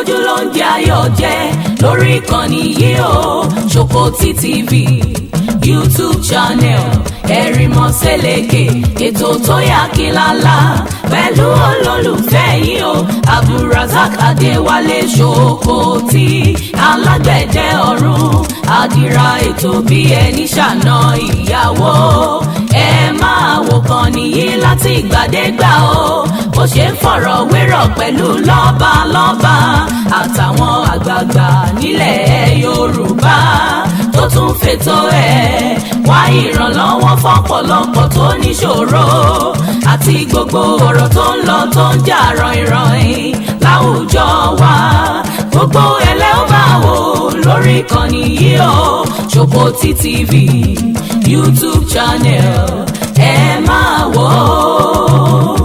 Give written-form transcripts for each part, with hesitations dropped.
fojú ló ń jẹ ayọ̀ jẹ lórí ìkànnì yìí o Ṣòkòtì TV YouTube channel ẹ̀rìmọ̀ sẹ́lẹ̀kẹ̀ ètò tó yà kílálà pẹ̀lú olólùfẹ́ yìí o Abdulrasaq Adéwálé Ṣòkòtì alágbẹ̀dẹ ọ̀run àdìrà ètò bí ẹni ṣàna ìyàwó ẹ máa wò kàn nìyí láti ìgbàdégbà o bó ṣe ń fọ̀rọ̀ wérọ̀ pẹ̀lú lọ́balọ́ba àtàwọn àgbààgbà nílẹ̀ Yorùbá tó tún fètò ẹ̀ wá ìrànlọ́wọ́ fọ́pọ̀lọpọ̀ tó níṣòro àti gbogbo ọ̀rọ̀ tó ń lọ tó ń jà ròyìnròyìn láwùjọ wa gbogbo ẹlẹ́ ó máa wò lórí ìkànnì yìí o Ṣòkòtì TV YouTube channel ẹ máa wò ó.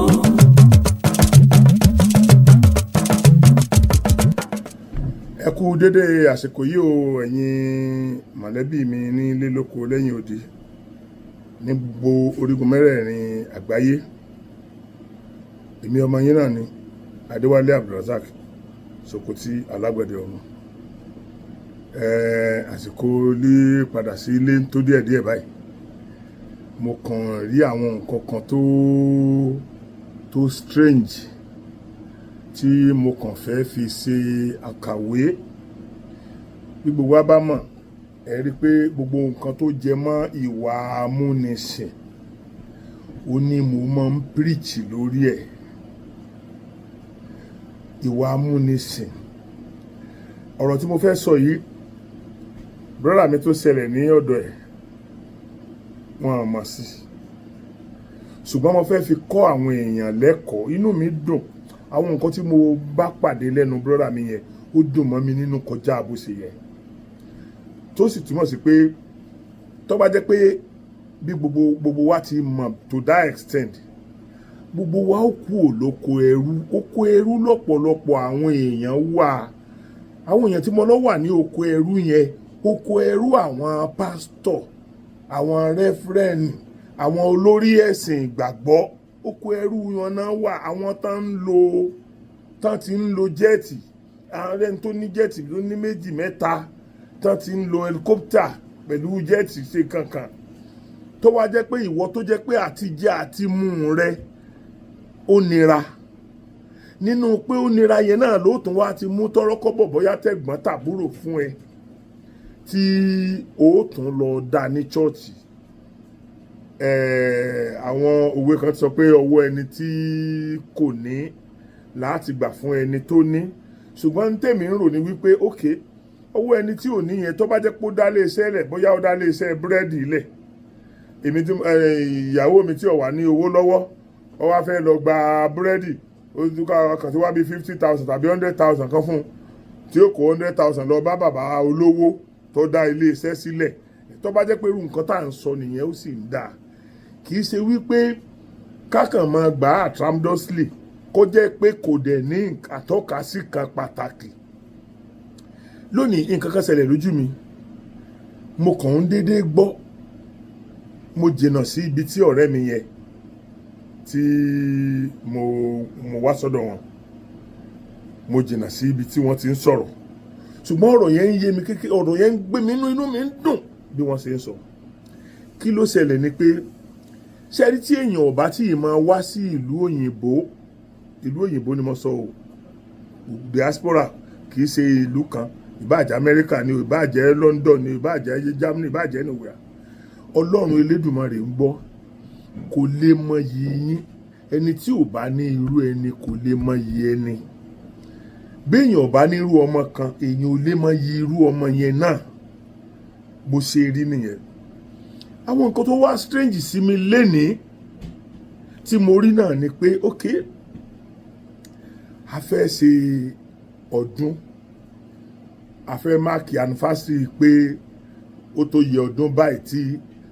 ẹ kú dédé àsìkò yìí o ẹ̀yin mọ̀lẹ́bí mi ní ilé lóko lẹ́yìn odi ní gbogbo orígun mẹ́rẹ̀ẹ̀rin àgbáyé èmi ọmọ yín náà ni Adéwálé Abdulrasaq Ṣòkòtì alágbẹ̀dẹ ọ̀run àsìkò lè padà sí ilé tó díẹ̀díẹ̀ báyìí mo kàn rí àwọn nǹkan kan tó strange tí mo kàn fẹ́ fi ṣe àkàwé bí gbogbo wa bá mọ̀ ẹ rí pé gbogbo nǹkan tó jẹ mọ́ ìwà amúnisìn ó ní mo máa ń preach lórí ẹ̀ ìwà amúnisìn ọ̀rọ̀ tí mo fẹ́ sọ yìí brọ́dà mi tó ṣẹlẹ̀ ní ọ̀dọ̀ ẹ̀ wọn à mọ̀ sí ṣùgbọ́n mo fẹ́ fi kọ́ àwọn èèyàn lẹ́kọ̀ọ́ inú mi dùn àwọn nǹkan tí mo bá pàdé lẹ́nu brọ́dà mi yẹn ó dùn mọ́ mi nínú kọjá bó ṣe yẹ tó sì túmọ̀ sí pé tó bá jẹ́ pé bí gbogbo wa ti mọ̀ to that extent gbogbo wa ó kú olóko ẹrú lọ́pọ̀lọpọ̀ àwọn èèyàn wà àwọn èèyàn tí mo lọ wà ní oko ẹrú yẹn oko ẹrú àwọn pásítọ̀ àwọn rẹ́fúrẹ́nì àwọn olórí ẹ̀sìn ìgbàgbọ́ oko ẹrú wọn náà wà àwọn tán ti ń lo jẹ́ẹ̀tì àwọn ẹni tó ní jẹ́ẹ̀tì ló ní méjì mẹ́ta tán ti ń lo helicopter pẹ̀lú jẹ́ẹ̀tì ṣe kankan tó wá jẹ́ pé ìwọ tó jẹ́ pé àtijẹ àti mú rẹ ó nira nínú pé ó nira yẹn náà lóòótọ́ wá ti mú tọ́rọ́kọ́bọ̀ bóyá tẹ̀gbọ́n tàbúrò fún ẹ tí ó tún lọ dá ní chọ́ọ̀chì àwọn òwe kan ti sọ pé ọwọ́ ẹni tí kò ní láti gbà fún ẹni tó ní ṣùgbọ́n tèmi ń rò ní wípé ókè ọwọ́ ẹni tí ò ní yẹn tó bá jẹ́ pé ó dá lé iṣẹ́ lẹ̀ bóyá ó dá lé iṣẹ́ búrẹ́dì lẹ̀ èmi tí ìyàwó mi tí ò wà ní owó lọ́wọ́ ó wá fẹ́ lọ gba búrẹ́dì ó kàn tí wá bí 50,000 tàbí 100,000 kan fún un tí ó kó 100,000 lọ bá bàbá olówó tó dá ilé iṣẹ́ sílẹ̀ tó bá jẹ́ pé irú nǹkan tá à ń sọ nìyẹn ó sì ń dáa kì í ṣe wípé kákan máa gbà á tramdously kó jẹ́ pé kò dẹ̀ ní àtọ́kasí kan pàtàkì lónìí nǹkan kan ṣẹlẹ̀ lójú mi mo kàn ń déédéé gbọ́ mo jìnnà sí ibi tí ọ̀rẹ́ mi yẹn tí mo wá sọ́dọ̀ wọn mo jìnnà sí ibi tí wọ́n ti ń sọ̀rọ̀ ṣùgbọ́n ọ̀rọ̀ yẹn ń yé mi kékeré ọ̀rọ̀ yẹn ń gbé mi inú mi ń dùn bí wọ́n ṣe ń sọ kí ló ṣẹlẹ̀ ni pé ṣẹ́rí tí èèyàn ò bá tí ì máa wá sí ìlú òyìnbó ni mo sọ o diaspora kì í ṣe ìlú kan ìbáàjẹ́ Amẹ́ríkà ni ìbáàjẹ́ London ni ìbáàjẹ́ Germany ìbáàjẹ́ anywhere Ọlọ́run Elédùmarè ń gbọ́ kò lè mọyì yín ẹni tí ò bá ní irú ẹni kò lè mọyì ẹni béèyàn ò bá ní irú ọmọ kan èèyàn ò lè mọyì irú ọmọ yẹn náà bó ṣe rí nìyẹn àwọn nǹkan tó wá strange sí mi lénìí tí mo rí náà ni pé ok a fẹ́ ṣe ọdún a fẹ́ máàkì anniversary pé ó tó yẹ ọdún báyìí tí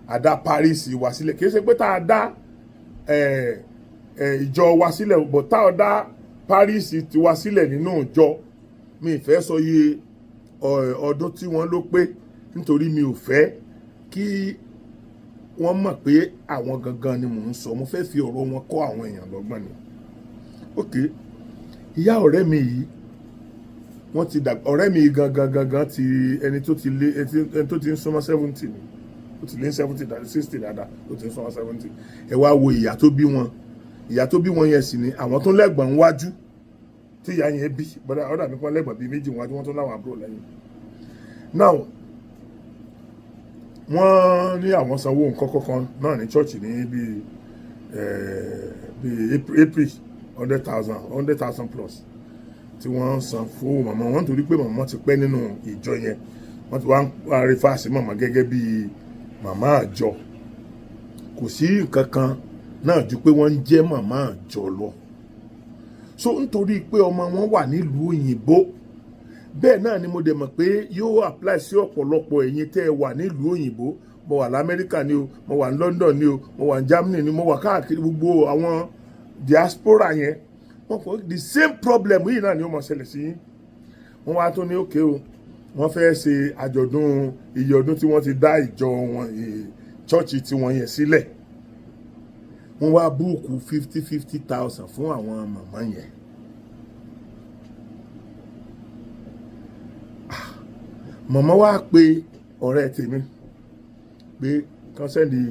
a dá Paris wá sílẹ̀ kì í ṣe pé tá a dá ìjọ wá sílẹ̀ bọ̀ tá a dá Paris ti wá sílẹ̀ nínú ìjọ mi ì fẹ́ sọ iye ọdún tí wọ́n ló pé nítorí mi ò fẹ́ kí wọ́n mọ̀ pé àwọn gangan ni mò ń sọ mo fẹ́ fi ọ̀rọ̀ wọn kọ́ àwọn èèyàn lọ́gbọ́n ni ok ìyá ọ̀rẹ́ mi yìí wọ́n ti dàgbà. Ọ̀rẹ́ mi gangan ti ẹni tó ti ń súnmọ́ 70 ni, ó ti lé 70 60 dáadáa, ó ti ń súnmọ́ 70. Ẹ wá wo ìyá tó bí wọn, ìyá tó bí wọn yẹn sì ni àwọn tó lẹ́gbọ̀n wájú tí ìyá yẹn bí, bọ́dà ọ̀dà mi kan lẹ́gbọ̀n bíi méjì wájú, wọ́n tó láwọn àbúrò lẹ́yìn. Now wọ́n ní àwọn sanwó nǹkan kọ̀ọ̀kan náà ní chọ́ọ̀chì ní bíi April 100,000 plus tí wọ́n san fún màmá wọn nítorí pé màmá ti pẹ́ nínú ìjọ yẹn, wọ́n ti wá rí fáàsì màmá gẹ́gẹ́ bí màmá àjọ. Kò sí nǹkan kan náà ju pé wọ́n ń jẹ́ màmá àjọ lọ. So nítorí pé ọmọ wọn wà nílùú òyìnbó, bẹ́ẹ̀ náà ni mo dẹ̀ mọ̀ pé yóò apply sí ọ̀pọ̀lọpọ̀ ẹ̀yin tẹ́ ẹ wà nílùú òyìnbó. Mo wà lamẹ́ríkà ni o, mo wà ní London ni o, mo wà ní Germany ni, mo wà káàkiri gbogbo àwọn diaspora yẹn. Wọ́n fọ the same problem yìí náà ni ó mọ̀ ṣẹlẹ̀ sí yín. Wọ́n wá tó ní òkè o, wọ́n fẹ́ ṣe àjọ̀dún iye ọdún tí wọ́n ti dá ìjọ wọn chọ́ọ̀chì tí wọ́n yẹn sílẹ̀. Wọ́n wá búùkù 50,000 fún àwọn màmá yẹn. Màmá wá pe ọ̀rẹ́ tèmi pé kán sẹ́ndì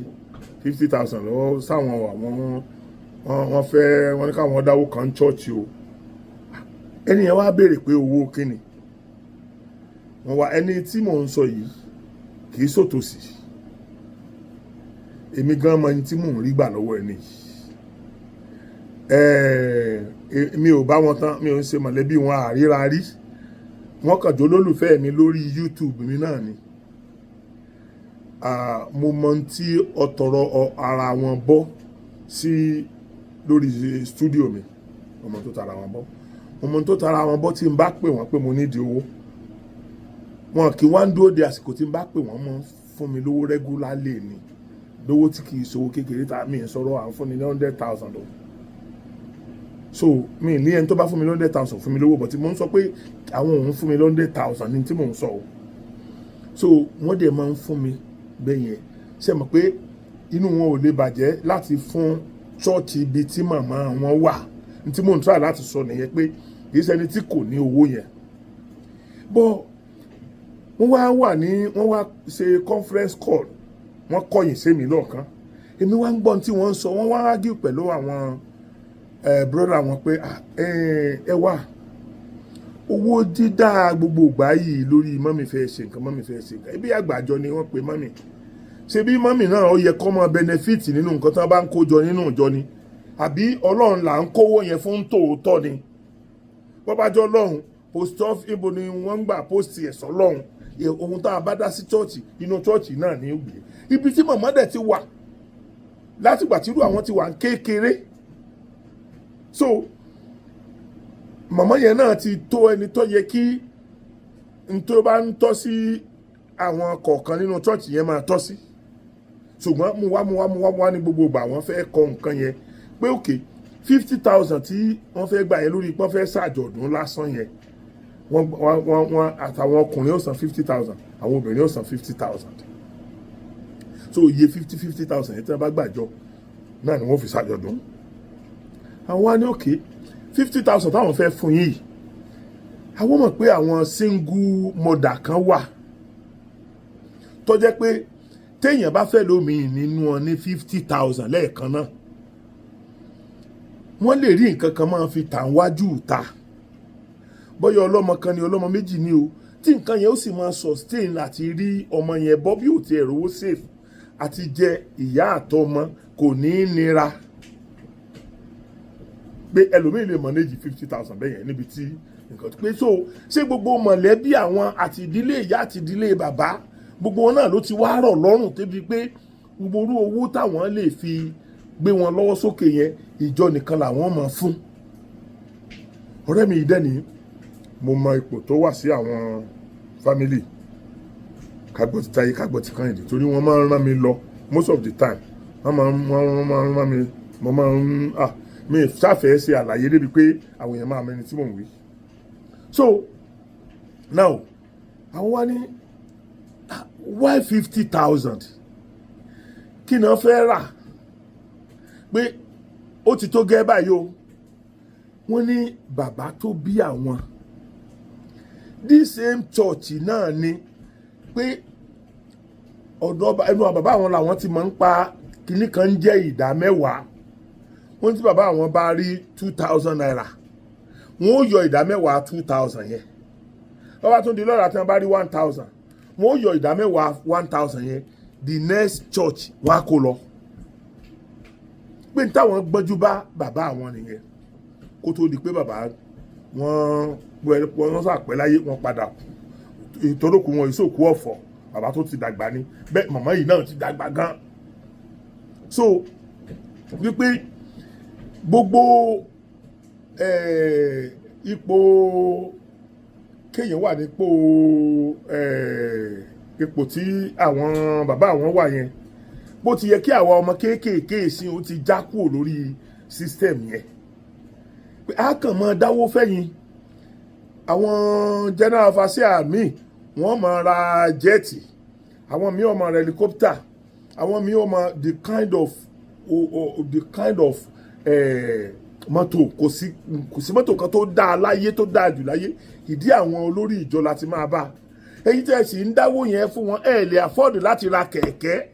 50,000 lọ́wọ́ sáwọn wọ́n ní káwọn dáwó kan chọ́ọ̀chì o. Ẹni yẹn wá béèrè pé owó kíni. Wọ́n wá ẹni tí mò ń sọ yìí kì í sòtòsí. Èmi gan mọ ẹni tí mò ń rí gbà lọ́wọ́ ẹni yìí. Mi ò bá wọn tán, mi ò ń ṣe mọ̀lẹ́bí wọn àríra rí. Wọ́n kàn jó lólùfẹ́ mi lórí YouTube mi náà ni. Mo mọ tí ọ̀tọ̀rọ̀ ara wọn bọ́ sí lórí studio mi. Mo mọ tó tara wọn bọ́. Mo mọ tó tara wọn bọ́ tí n bá pè wọ́n pé mo nídìí owó. Wọn kì í wá ń dúró de àsìkò tí n bá pè wọ́n mọ́ fún mi lówó regularly ni. Lówó tí kì í ṣòwò kékeré tá mi ń sọ̀rọ̀ à ń fún ni 100,000 lọ. So mi ní ẹni tó bá fún mi 100,000 fún mi lówó, but mo ń sọ pé àwọn òun fún mi 100,000 ní tí mò ń sọ o. So wọ́n dẹ̀ máa ń fún mi bẹ́yẹn. Ṣé mọ̀ pé inú wọn ò lè bàjẹ́ láti fún chọ́ọ̀chì ibi tí màmá wọn wà. Ní tí mò ń try láti sọ nìyẹn pé kì í ṣẹni tí kò ní owó yẹn. But wọ́n wá ṣe conference call, wọ́n kọ̀yìn sí mi lọ́ọ̀kan. Èmi wá ń gbọ́n tí wọ́n ń sọ, wọ́n wá argue pẹ̀lú àwọn brother wọn pé ẹ wá owó dídá gbogbo ìgbà yìí lórí mọ́mì fẹ́ ṣe nǹkan, ibi àgbàjọ ni wọ́n pe mọ́mì. Ṣé bí mọ́mì náà ó yẹ kó mọ benefit nínú nǹkan tí wọ́n bá ń kó jọ nínú ìjọ ni, àbí Ọlọ́run là ń kówó yẹn fún tòótọ́ ni? Bọ́bájọ́ Ọlọ́run post off ibo ni wọ́n ń gbà post ẹ̀ sọ́lọ́run. Ohun tá a bá dá sí chọ́ọ̀chì, inú chọ́ọ̀chì náà ní ìgbé. Ibi tí màmá dẹ̀ ti wà látìgbà tí irú àwọn ti wà ń kékeré. So màmá yẹn náà ti tó ẹni tó yẹ kí n tó bá ń tọ́ sí àwọn kọ̀ọ̀kan nínú chọ́ọ̀chì yẹn máa tọ́ sí. Ṣùgbọ́n mú wá ní gbogbo ìgbà wọ́n fẹ́ kọ nǹkan yẹn pé òkè 50,000 tí wọ́n fẹ́ gbà yẹn lórí pọ́n fẹ́ ṣàjọ̀dún lásán yẹn. Wọ́n àtàwọn ọkùnrin ó san 50,000, àwọn obìnrin ó san 50,000. So iye 50,000 yẹn tí wọ́n bá gbàjọ náà ni wọ́n fi ṣàjọ̀dún. Àwọn wá ní òkè 50,000 táwọn fẹ́ fún yìí, àwọn mọ̀ pé àwọn single mother kan wà tó jẹ́ pé téèyàn bá fẹ́ lómi nínú wọn ní 50,000 lẹ́ẹ̀kan náà, wọ́n lè rí nǹkan kan máa fi tà wájú ìta. Bọ́yọ̀ ọlọ́mọ kan ni ọlọ́mọ méjì ni o, tí nǹkan yẹn ó sì máa sustain àti rí ọmọ yẹn bọ́ bí ò ti ẹ̀rọ owó safe àti jẹ ìyá àtọmọ kò ní nira. Pé ẹlòmíì lè manage 50,000 bẹ́yẹn níbi tí nǹkan tó pé. So ṣé gbogbo mọ̀lẹ́bí àwọn àti ìdílé ìyá àti ìdílé bàbá gbogbo wọn náà ló ti wá rọ̀ lọ́rùn débi pé gbogbo orú owó táwọn lè fi gbé wọn lọ́wọ́ sókè yẹn ìjọ nìkan làwọn máa fún. Ọ̀rẹ́ mi ìdẹ́ni mo mọ ipò tó wà sí àwọn family kágbọ́ ti táyé kágbọ́ ti kan ìdí torí wọ́n máa ń rán mi lọ most of the time. Wọ́n máa ń rán mi, mo máa ń mi ṣàfẹ́ ṣe àlàyé débi pé àwọn èèyàn máa mẹ́ni tí mò ń wí. So now àwọn wá ní why 50,000 kí ni wọ́n fẹ́ rà pé ó ti tó gẹ́ báyìí o. Wọ́n ní bàbá tó bí àwọn this same church náà ni pé ọ̀dọ̀ ẹnu bàbá àwọn làwọn ti máa ń pa kinní kan jẹ́ ìdá mẹ́wàá wọ́n tí bàbá àwọn bá rí 2,000 naira wọ́n ó yọ ìdá mẹ́wàá 2,000 yẹn wọ́n bá tún di lọ́la tí wọ́n bá rí 1,000 wọ́n ó yọ ìdá mẹ́wàá 1,000 yẹn the next church wọ́n á kó lọ pé ní táwọn gbọ́njú bá bàbá àwọn nìyẹn kó tó di pé bàbá wọ́n sàpẹ́ láyé wọ́n padà ìtọ́lókù wọn ìsòkú ọ̀fọ̀ bàbá tó ti dàgbà ni bẹ́ẹ̀ màmá yìí náà ti dàgbà gan so wípé gbogbo ipò kéèyàn wà nípò ipò tí àwọn bàbá àwọn wà yẹn bó ti yẹ kí àwọn ọmọ kéékèèké sí ó ti já kúrò lórí system yẹn pé a kàn mọ dáwó fẹ́yìn àwọn general overseer míì wọ́n máa ra jẹ́ẹ̀tì àwọn míì ó máa ra helicopter àwọn míì ó máa the kind of mọ́tò kò sí mọ́tò kan tó dáa láyé tó dáa jù láyé ìdí àwọn olórí ìjọ láti máa bá èyí tẹ́ sì ń dáwó yẹn fún wọn ẹ̀ lè afford láti ra kẹ̀kẹ́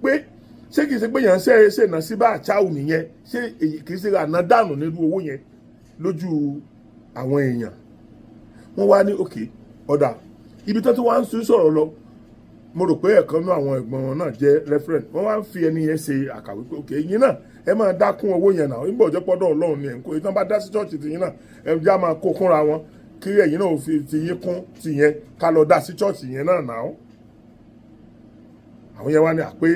pé ṣé kìí ṣe pé yàn ṣènà sí bá àṣàwù nìyẹn ṣé kìí ṣe àná dànù nínú owó yẹn lójú àwọn èèyàn wọ́n wá ní òkè ọ̀dà ibi tó ti wá ń sọ̀rọ̀ lọ mo rò pé ẹ̀kan náà àwọn ẹ̀gbọ́n wọn náà jẹ́ referent wọ́n wá ń fi ẹni yẹn ṣe àkàwé pé òkè yín náà ẹ máa dákún owó yẹn náà nígbà òjò pọ́dọ̀ ọlọ́run ni ẹ̀ ń kó ìtàn bá dá sí chọ́ọ̀chì tìyín náà ẹ já máa kó kúnra wọn kí ẹ̀yin náà fi tìyín kún tìyẹn ká lọ dá sí chọ́ọ̀chì yẹn náà náà àwọn yẹn wá ní àpé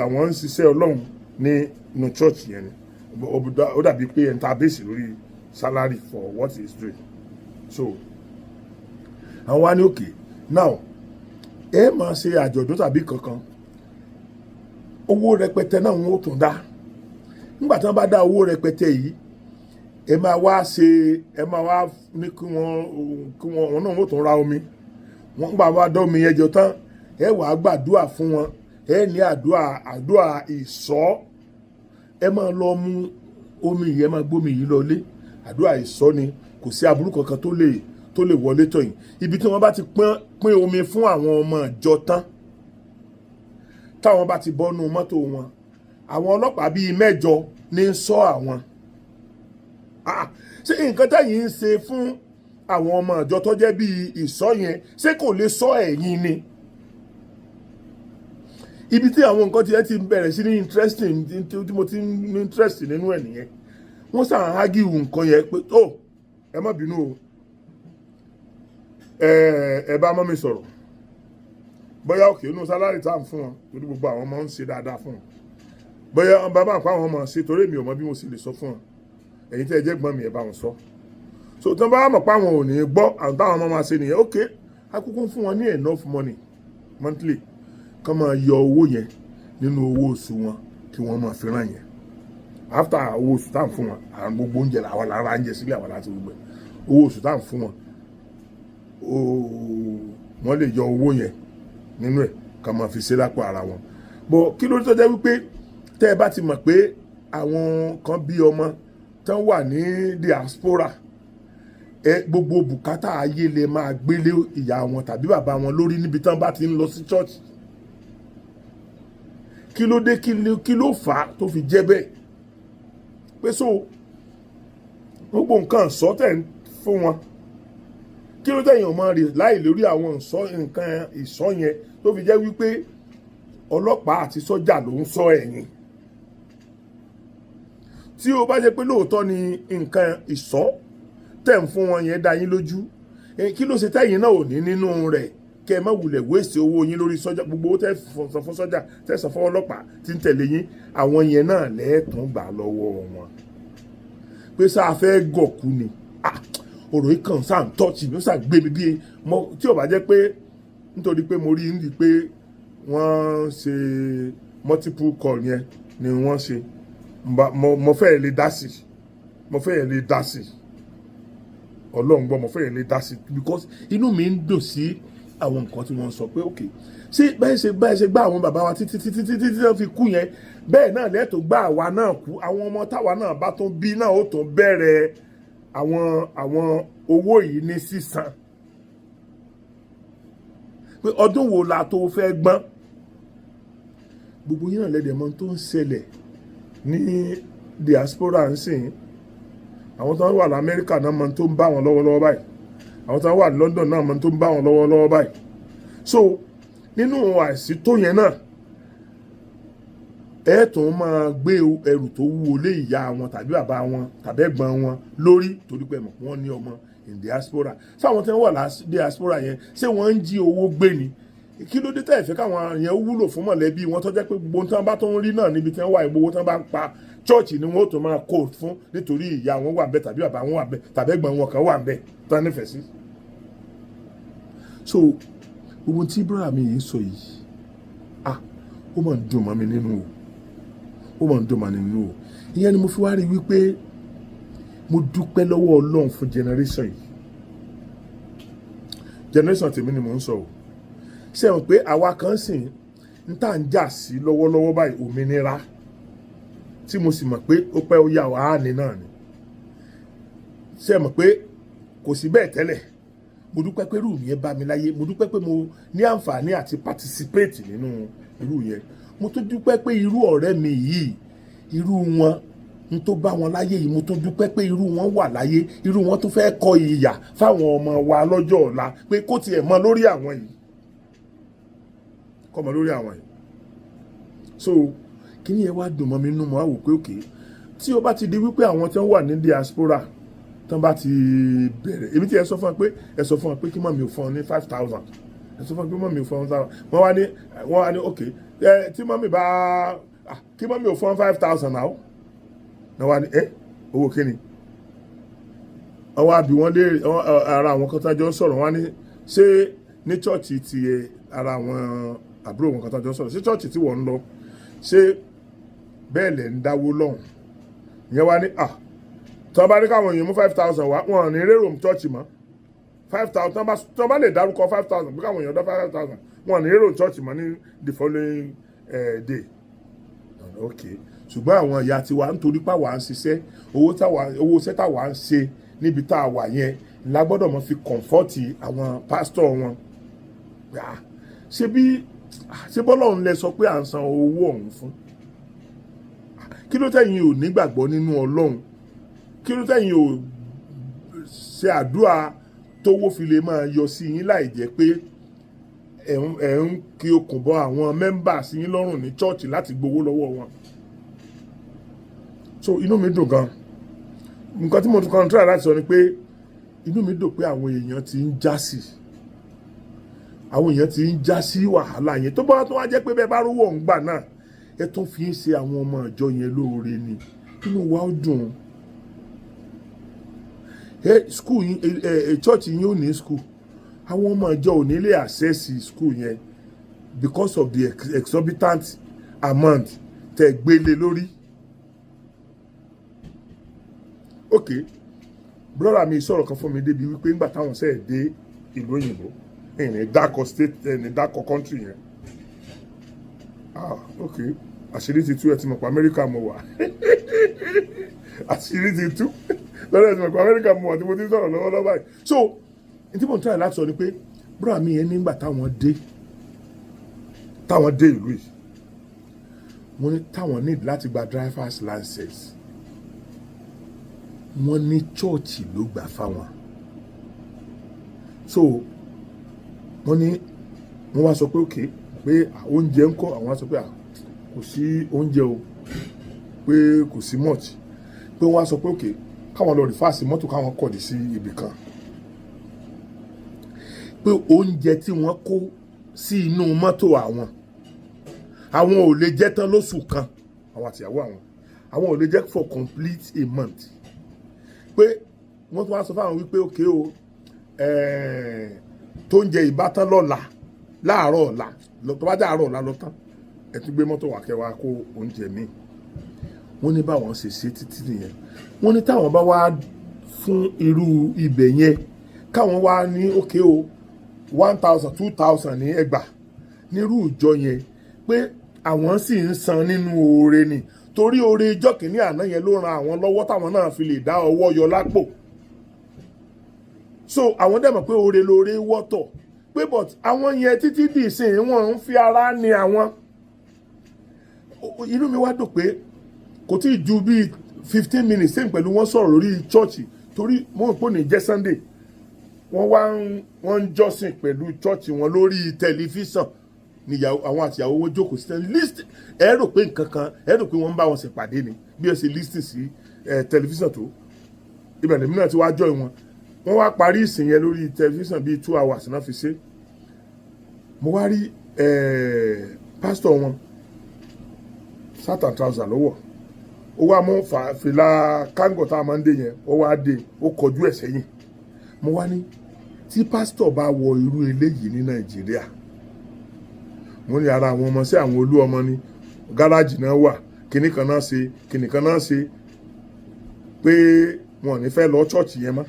àwọn ń ṣiṣẹ́ ọlọ́run ní inú chọ́ọ̀chì yẹn ni ó dàbí pé ẹ̀ ń ta bẹ́ẹ̀sì lórí salary for what he is doing so àwọn wá ní òkè now ẹ máa ṣe àjọ̀dún tàbí kankan owó rẹpẹtẹ náà wọn ó tún dá nígbà tí wọn bá dá owó rẹpẹtẹ yìí ẹ máa wá ní kí wọn náà ó tún ra omi wọn gbà wá dá omi yẹn jọ tán ẹ wàá gbàdúrà fún wọn ẹ ní àdúrà ìsọ ẹ máa lọ mú omi yìí ẹ máa gbómi yìí lọlé àdúrà ìsọ ni kò sí aburú kankan tó lè wọlé tọ̀ yìí ibi tí wọ́n bá ti pín omi fún àwọn ọmọ ìjọ tán táwọn bá ti bọ́nú mọ́tò wọn àwọn ọlọ́pàá bíi 8 ní sọ àwọn ṣé nǹkan tẹ́yìn ń ṣe fún àwọn ọmọ ìjọ tó jẹ́ bíi ìsọ yẹn ṣé kò lè sọ ẹ̀yin ni ibi tí àwọn nǹkan tiẹ̀ ti bẹ̀rẹ̀ sí ní interesting tí mo ti ní interest nínú ẹ̀ nìyẹn wọ́n sàn ágìwù nǹkan yẹn pé ẹ má bínú o ẹ bá mọ́ mi sọ̀rọ̀ bóyá òkè inú sálárì tá à ń fún wọn torí gbogbo àwọn ọmọ ń ṣe dáadáa fún wọn bóyá wọn bá máa pa àwọn ọmọ ṣe torí èmi ò mọ bí mo sì lè sọ fún wọn ẹ̀yin tẹ́ ẹ jẹ́ gbọ́n mi ẹ bá wọn sọ so tí wọ́n bá mọ̀ pé àwọn ò ní gbọ́ àwọn táwọn ọmọ máa ṣe nìyẹn ok akúkú fún wọn ní enough money monthly kán máa yọ owó yẹn nínú owó oṣù wọn kí wọ́n máa fi ràn yẹn after owó oṣù tá à ń fún wọn àwọn gbogbo oúnjẹ làwọn lára oúnjẹ sílẹ̀ àwọn láti gbogbo owó oṣù tá à ń fún wọn wọ́n lè yọ owó yẹn nínú ẹ̀ ká máa fi ṣe lápò ara wọn bọ̀ kí ló tó jẹ́ wípé tẹ́ ẹ bá ti mọ̀ pé àwọn kan bí ọmọ tán wà ní diaspora gbogbo bùkátà ayé lè máa gbélé ìyá wọn tàbí bàbá wọn lórí níbi tán bá ti ń lọ sí church kí ló dé kí ló fà á tó fi jẹ́ bẹ́ẹ̀ pé so gbogbo nǹkan sọ́tẹ̀ fún wọn kí ló tẹ̀yìn ọmọ rẹ̀ láì lórí àwọn nǹkan ìsọ yẹn tó fi jẹ́ wípé ọlọ́pàá àti sọ́jà ló ń sọ ẹ̀yìn tí ó bá jẹ́ pé lóòótọ́ ni nǹkan ìsọ tẹ̀ ń fún wọn yẹn dá yín lójú kí ló ṣe tẹ̀yìn náà ò ní nínú rẹ̀ kẹ́ ẹ má wulẹ̀ wéèsì owó yín lórí sọ́jà gbogbo owó tẹ́ sọ fún sọ́jà tẹ́ sọ fún ọlọ́pàá tí ń tẹ̀lé yín àwọn yẹn náà lẹ́ẹ̀tún gbà lọ́wọ́ wọn pé sáà fẹ́ gọ̀kú ni ọ̀rọ̀ yìí kàn sáà ń tọ́ọ̀tì ló sáà gbé mi bí tí ò bá jẹ́ pé nítorí pé mo rí ní pé wọ́n ṣe multiple call yẹn ni wọ́n ṣe mo fẹ́ lè dá sí ọlọ́run gbọ́ mo fẹ́ lè dá sí because inú mi ń dùn sí àwọn nǹkan tí wọ́n sọ pé ok ṣé bẹ́ẹ̀ ṣe gbá àwọn bàbá wa títí wọ́n fi kú yẹn bẹ́ẹ̀ náà lẹ́tọ̀ọ́ gbá àwa náà kú àwọn ọmọ táwa náà bá tún bí náà ó tún bẹ̀rẹ̀ àwọn owó yìí ní sísan pé ọdún wo la tó fẹ́ gbọ́n gbogbo yín náà lẹ́dẹ̀ẹ́ mọ́ tó ń ṣẹlẹ̀ ní diaspora ń sìn àwọn tó ń wà lamẹ́ríkà náà mọ́ tó ń bá wọn lọ́wọ́lọ́wọ́ báyìí àwọn tó ń wà London náà mọ́ tó ń bá wọn lọ́wọ́lọ́wọ́ báyìí so nínú àìsí tó yẹn náà ẹ tún máa gbé ẹrù tó wúwo lé ìyá wọn tàbí bàbá wọn tàbí ẹ̀gbọ́n wọn lórí torí pé wọ́n ní ọmọ in diaspora sáwọn tí wọ́n wà diaspora yẹn ṣé wọ́n ń jí owó gbé ni kí ló dé tẹ́ fẹ́ káwọn yẹn wúlò fún mọ̀lẹ́bí wọn tó jẹ́ pé gbogbo tí wọ́n bá tó ń rí náà níbi tí wọ́n wà ìgbowó tí wọ́n bá ń pa chọ́ọ̀chì ni wọ́n ó tó máa kó fún nítorí ìyá wọn wà ń bẹ tàbí bàbá wọn wà ń bẹ tàbí ẹ̀gbọ́n wọn kan wà ń bẹ tán nífẹ̀ẹ́ sí. so gbogbo tí brother mi yìí sọ yìí ó máa ń dùn mọ́ mi nínú ó máa ń dùn mọ́ mi nínú ìyẹn ni mo fi wá rí wípé mo dúpẹ́ lọ́wọ́ Ọlọ́run fún generation yìí generation tèmi ni mò ń sọ o ṣe hàn pé àwa kan sìn ń tà ń jà sí lọ́wọ́lọ́wọ́ báyìí òmìnira tí mo sì mọ̀ pé ó pẹ́ ó yà wá ní náà ni ṣe mọ̀ pé kò sí bẹ́ẹ̀ tẹ́lẹ̀ mo dúpẹ́ pé irú yẹn bá mi láyé mo dúpẹ́ pé mo ní àǹfààní àti participate nínú irú yẹn mo tún dúpẹ́ pé irú ọ̀rẹ́ mi yìí irú wọn n tó bá wọn láyé yìí mo tún dúpẹ́ pé irú wọn wà láyé irú wọn tún fẹ́ kọ ìyà fáwọn ọmọ wa lọ́jọ́ ọ̀la pé kó tiẹ̀ mọ lórí àwọn yìí kọ́ mọ lórí àwọn yìí so kí ni ẹ wá dùn mọ́ mi nínú mọ́ àwò pé òkè tí ó bá ti di wípé àwọn tí wọ́n wà ní diaspora tán bá ti bẹ̀rẹ̀ èmi tí ẹ sọ fún ẹ pé kí mọ̀ mi ò fún ọ ní 5,000 ẹ sọ fún ọ pé mọ̀ mi ò fún ọ ní 1,000 wọ́n wá ní òkè tí mọ̀ mi bá kí mọ̀ mi ò fún ọ 5,000 náà náà wá ní owó kíni àwọn àbí wọn lé ara àwọn kan tájọ sọ̀rọ̀ wá ní ṣé ní chọ́ọ̀chì ti ara àwọn àbúrò wọn kan tájọ sọ̀rọ̀ ṣé chọ́ọ̀chì tí wọ́n ń lọ ṣé bẹ́ẹ̀ lẹ̀ ń dáwó lọ́hùn ìyẹn wá ní tí wọ́n bá ní káwọn èèyàn mú 5,000 wá wọn ò ní rérò chọ́ọ̀chì mọ́ 5,000 tí wọ́n bá lè dárúkọ 5,000 bí káwọn èèyàn dá 5,000 wọn ò ní rérò chọ́ọ̀chì mọ́ ní the following day okay ṣùgbọ́n àwọn ìyá tiwa nítorí pàwọ́ à ń ṣiṣẹ́ owó iṣẹ́ táwa ń ṣe níbi tá a wà yẹn la gbọ́dọ̀ mọ́ fi kọ̀ǹfọ́ọ̀tì àwọn pásítọ̀ wọn ṣé bọ́lọ́run lẹ sọ pé à ń san owó ọ̀hún fún kí ló tẹ̀yin ò nígbàgbọ́ nínú Ọlọ́run kí ló tẹ̀yin ò ṣe àdúrà tówó fi lè máa yọ sí yín láì jẹ́ pé ẹ̀ ń kí okùn bọ àwọn mẹ́mbà sí yín lọ́rùn ní chọ́ọ̀chì láti gbowó lọ́wọ́ wọn. So inú mi dùn gan nǹkan tí mo tún kàn try láti sọ ni pé inú mi dùn pé àwọn èèyàn ti ń já sí wàhálà yẹn tó bá tó wá jẹ́ pé bẹ́ẹ̀ bá rówó ọ̀hún gbà náà ẹ tún fi ń ṣe àwọn ọmọ ìjọ yẹn lóore ni inú wa ó dùn school yín church yín ò ní school àwọn ọmọ ìjọ ò ní lè access school yẹn because of the exorbitant amount tẹ́ gbélé lórí. Okay, brother mi sọ̀rọ̀ kan fún mi débi wípé ńgbà táwọn sẹ́ẹ̀ dé ìlú òyìnbó ẹ̀yìn dákọ̀ state ẹ̀yìn dákọ̀ country yẹn okay àṣírí ti tú ẹ̀ tí mo pa Amẹ́ríkà mo wà àṣírí ti tú lọ́dọ̀ ẹ̀ tí mo pa Amẹ́ríkà mo wà tí mo ti sọ̀rọ̀ lọ́wọ́lọ́wọ́ báyìí so n tí mo ń try láti sọ ni pé brother mi yẹn nígbà táwọn dé ìlú yìí mo ní táwọn need láti gba driver's license wọ́n ní chọ́ọ̀chì ló gbà fáwọn so wọ́n wá sọ pé òkè pé oúnjẹ ń kọ́ àwọn wá sọ pé kò sí oúnjẹ o pé kò sí much pé wọ́n wá sọ pé òkè káwọn lọ rìfáàsì mọ́tò káwọn kọ̀dí sí ibì kan pé oúnjẹ tí wọ́n kó sí inú mọ́tò àwọn ò lè jẹ tán lóṣù kan àwọn àtìyàwó àwọn ò lè jẹ for complete a month pé wọ́n tún wá sọ fáwọn wípé òkè o tó ń jẹ ìbátan lọ́la láàárọ̀ ọ̀la tó bá jẹ́ àárọ̀ ọ̀la lọ tán ẹ tún gbé mọ́tò wá kẹwàá kó oúnjẹ míì wọ́n ní báwọn ṣe títí nìyẹn wọ́n ní táwọn bá wá fún irú ibẹ̀ yẹn káwọn wá ní òkè o 1,000 2,000 ní ẹgbà nírú ìjọ yẹn pé àwọn sì ń san nínú oore ni torí oore ìjọ kìíní àná yẹn ló ran àwọn lọ́wọ́ táwọn náà fi lè dá ọwọ́ yọ lápò so àwọn dẹ̀ mọ̀ pé oore lóore wọ́tọ̀ pé but àwọn yẹn títí dì ìsìn wọn ń fi ara ní àwọn. Inú mi wá dùn pé kò tí ì ju bíi 15 minutes sẹ́yìn pẹ̀lú wọn sọ̀rọ̀ lórí chọ́ọ̀chì torí mo rò pé ní jẹ́ Sunday wọ́n ń jọ́sìn pẹ̀lú chọ́ọ̀chì wọn lórí tẹlifíṣàn ní àwọn àtìyàwó wọn jókòó sí list ẹ rò pé nǹkan kan ẹ rò pé wọ́n ń bá wọn ṣèpàdé ni bí ẹ ṣe list sí tẹlifíṣàn tó ibẹ̀ lèmi náà ti wá jọ́ wọn wá parí ìsìn yẹn lórí tẹlifíṣàn bíi 2 hours náà fi ṣe mo wá rí pásítọ̀ wọn satan trouser lọ́wọ́ ó wá mú fìlà kángọ̀ tá a máa ń dé yẹn ó wá dé ó kọjú ẹ̀ sẹ́yìn mo wá ní tí pásítọ̀ bá wọ irú eléyìí ní Nàìjíríà mo ní ara àwọn ọmọ sí àwọn olú ọmọ ní gáràjì náà wà kíní kan náà ṣe pé wọn ò ní fẹ́ lọ ṣọ́ọ̀ṣì yẹn mọ́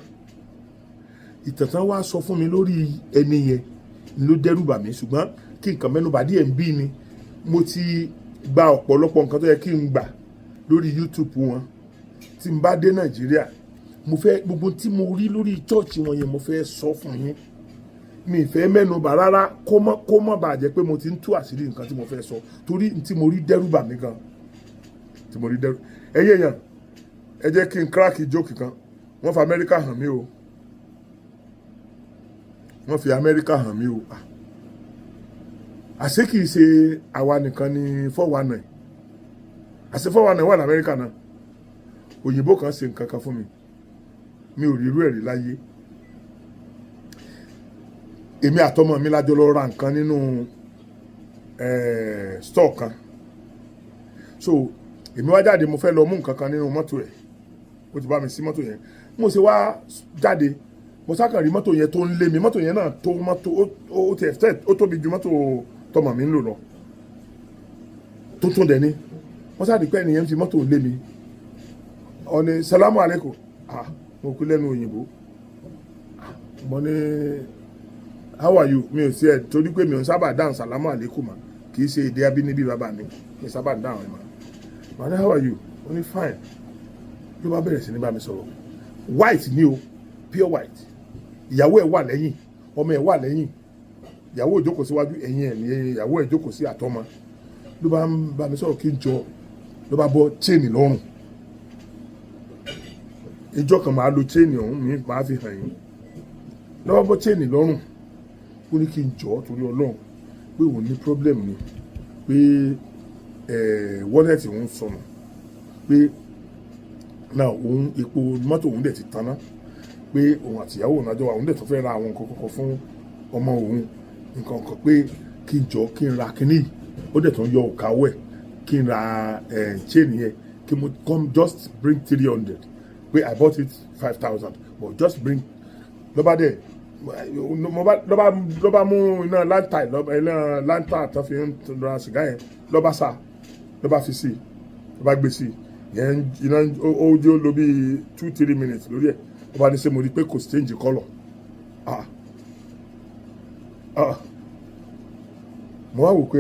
ìtàn wá sọ fún mi lórí ẹni yẹn ló dẹ́rù bà mí ṣùgbọ́n kí nǹkan mẹ́nubà díẹ̀ ń bí ni mo ti gba ọ̀pọ̀lọpọ̀ nǹkan tó yẹ kí n gbà lórí YouTube wọn tí n bá dé Nàìjíríà mo fẹ́ gbogbo tí mo rí lórí chọ́ọ̀chì wọn yẹn mo fẹ́ sọ fún yín mi ì fẹ́ mẹ́nubà rárá kó má bàa jẹ́ pé mo ti ń tú àṣírí nǹkan tí mo fẹ́ sọ torí tí mo rí dẹ́rù bà mí gan tí mo rí dẹ́rù ẹ̀yẹ́ yẹn ẹ jẹ́ kí n kíráàkì jókì kan wọ́n fi Amẹ́ríkà hàn mí o wọ́n fi Amẹ́ríkà hàn mí o àṣé kìí ṣe àwa nìkan ní 419 àṣé 419 wà ní Amẹ́ríkà náà òyìnbó kan ṣe nǹkan kan fún mi ò rí irú ẹ̀rí láyé èmi àtọmọ mi lájọ lọ ra nǹkan nínú store kan so èmi wá jáde mo fẹ́ lọ mú nǹkan kan nínú mọ́tò ẹ̀ ó ti bá mi sí mọ́tò yẹn mo ṣe wá jáde mo sákàn rí mọ́tò yẹn tó ń lé mi mọ́tò yẹn náà tó mọ́tò ó tóbi ju mọ́tò tọmọ mi ń lò lọ tuntun dẹ̀ ni wọ́n sáà di pé ẹnìyẹn fi mọ́tò lé mi ọ̀nì salamu aleykum mo kú lẹ́nu òyìnbó mo ní how are you mi ò sí ẹ̀ torí pé mi ò sábà dáhùn salamu aleykum mà kì í ṣe èdè abínibí bàbá mi sábà dáhùn ẹ̀ mà mo ní how are you mo ní fine ló bá bẹ̀rẹ̀ sí ní bá mi sọ̀rọ̀ white ni o pure white ìyàwó ẹ̀ wà lẹ́yìn ọmọ ẹ̀ wà lẹ́yìn ìyàwó ìjókòó síwájú ẹ̀yìn ẹ̀ ní ìyàwó ẹ̀ jókòó sí àtọmọ ló bá ń bá mi sọ̀rọ̀ kí n jọ ló bá bọ́ chain lọ́rùn ìjọ kan máa lo chain ọ̀hún mi máa fi hàn yín ló bá bọ́ chain lọ́rùn ó ní kí n jọ torí Ọlọ́run pé òun ní problem ni pé wallet òun sọnù pé náà òun epo mọ́tò òun dẹ̀ ti taná pé òun àtìyàwó òun àjọ àwọn dẹ̀ tó fẹ́ ra àwọn nǹkan kọ̀ọ̀kan fún ọmọ òun nǹkan kan pé kí n jọ kí n ra kíní yìí ó dẹ̀ tó ń yọ òkàwọ̀ ẹ̀ kí n ra chain yẹn kí mo come just bring 300 pé I bought it 5,000 but just bring lọ́ba dẹ̀ lọ́ba mú iná láńtà tó fi ń ra sìgá yẹn lọ́ba sá lọ́ba fi sí lọ́ba gbé sí yẹn iná ó jẹ́ ó lò bí 2-3 minutes lórí ẹ̀ ọba ní sẹ́ mo rí pé kò change colour mo wá wò pé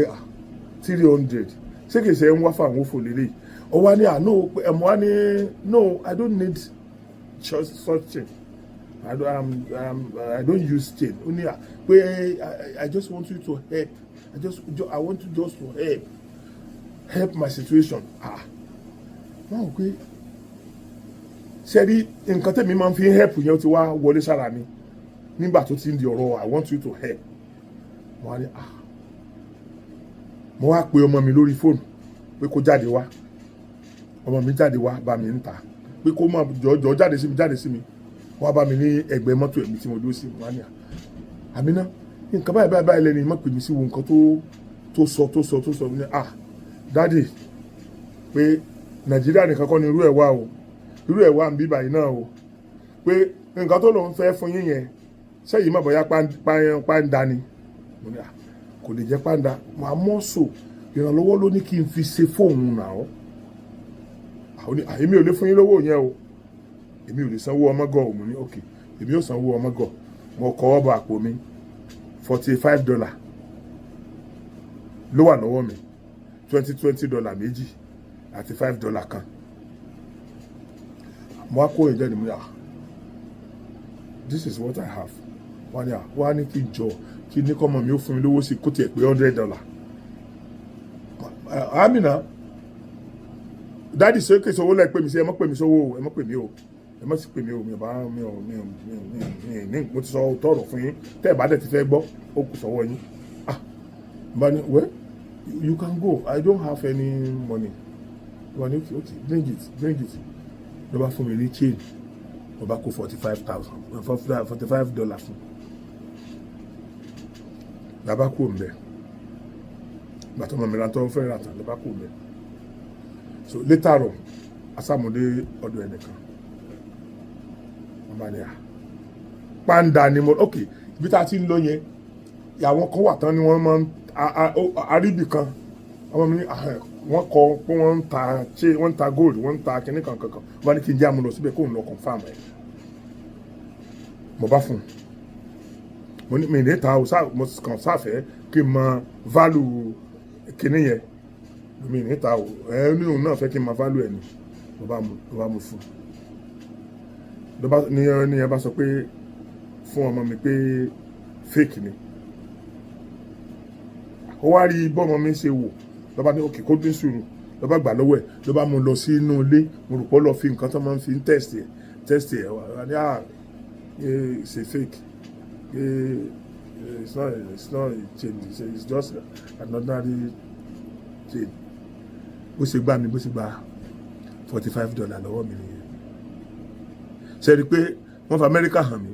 300 ṣé kìí ṣe ń wá fún àwọn òfò lélẹ̀ ọ wá ní àánú pé ẹ̀mọ́ wá ní no I don't need such thing I don't use chain ó ní pé I just want you to help I want you just to help my situation wọ́n wò pé ṣe rí nǹkan tẹ̀mí máa ń fi help yẹn ti wá wọlé sára mi nígbà tó ti ń di ọ̀rọ̀ I want you to help mo wá ní mo wá pe ọmọ mi lórí fóònù pé kó jáde wá ọmọ mi jáde wá bá mi ń ta pé kó má jọ jáde sí mi wá bá mi ní ẹgbẹ́ mọ́tò ẹ̀mí tí mo dúró sí wá ní Àmínà nǹkan báyìí lẹ́ni má pè mí sí wo nǹkan tó sọ ní dáàdì pé Nàìjíríà nìkan kọ́ ni irú ẹ̀ wà ń bí báyìí náà o pé nǹkan tó lòun fẹ́ fún yín yẹn sẹ́yìn má bọ̀yá pàǹdà ni mo ní kò lè jẹ́ pàǹdà màá mọ́ sò ìrànlọ́wọ́ ló ní kí n fi ṣe fóònù náà èmi ò lè fún yín lówó yẹn o èmi ò lè sanwó ọmọgọ òun ní òkè èmi ò sanwó ọmọgọ mo kọ́ ọ́ bọ̀ àpò mi $45 ló wà lọ́wọ́ mi $20 méjì àti $5 kan mo wá kó ìjẹ́ ni mo yà this is what I have. Wọ́n á ní kí n jọ kí ní kọ́mọ mi ó fún mi lówó sí kó tiẹ̀ pé $100. Amina dáàdì sọ èké sọ owó lẹ́ẹ̀ pè mí sí ẹ mọ́ pè mí sówó ẹ mọ́ pè mí o ẹ mọ́ sì pè mí o mi mo ti sọ tọrọ fún yín tẹ́ ẹ bá dẹ̀ ti fẹ́ gbọ́ ó kù sọ́wọ́ yín. Bani well you can go I don't have any money. Bani okay bring it ló bá fún mi ní change ló bá kó $45 fún làbá kú òun bẹ́ẹ̀ gbàtọ́ mọ̀ mìíràn tó fẹ́ rà tán làbá kú òun bẹ́ẹ̀. So later on asámúdé ọ̀dọ̀ ẹnìkan wọ́n bá ní pàǹdà ni mo ok ibi tá a ti ń lọ yẹn àwọn kan wà tán ni wọ́n máa ń aríbì kan ọmọ mi ní wọ́n kọ pé wọ́n ń ta gold wọ́n ń ta kinní kankan wọ́n bá ní kí n jẹ́ àmúlò síbẹ̀ kó n lọ confam ẹ̀ mo bá fún un mo ní mi ní ta o mo kàn sáfẹ́ kí n mọ value kinní yẹn mi ní ta o ní òun náà fẹ́ kí n mọ value ẹ̀ ni mo bá mu fún un ní ẹ bá sọ pé fún ọmọ mi pé fake ni ó wá rí bọ́mọ mi ṣe wò lọ́ba ní òkè kó dín sùúrù lọ́ba gbà lọ́wọ́ ẹ̀ lọ́ba mú lọ sí inú ilé mo rò pọ́ lọ fi nǹkan tó máa ń fi test ẹ̀ wà ní it's a fake it's not a chain it's just an ordinary chain bó ṣe gbà mí bó ṣe gba $45 lọ́wọ́ mi nìyẹn ṣe rí i pé wọ́n fi Amẹ́ríkà hàn mí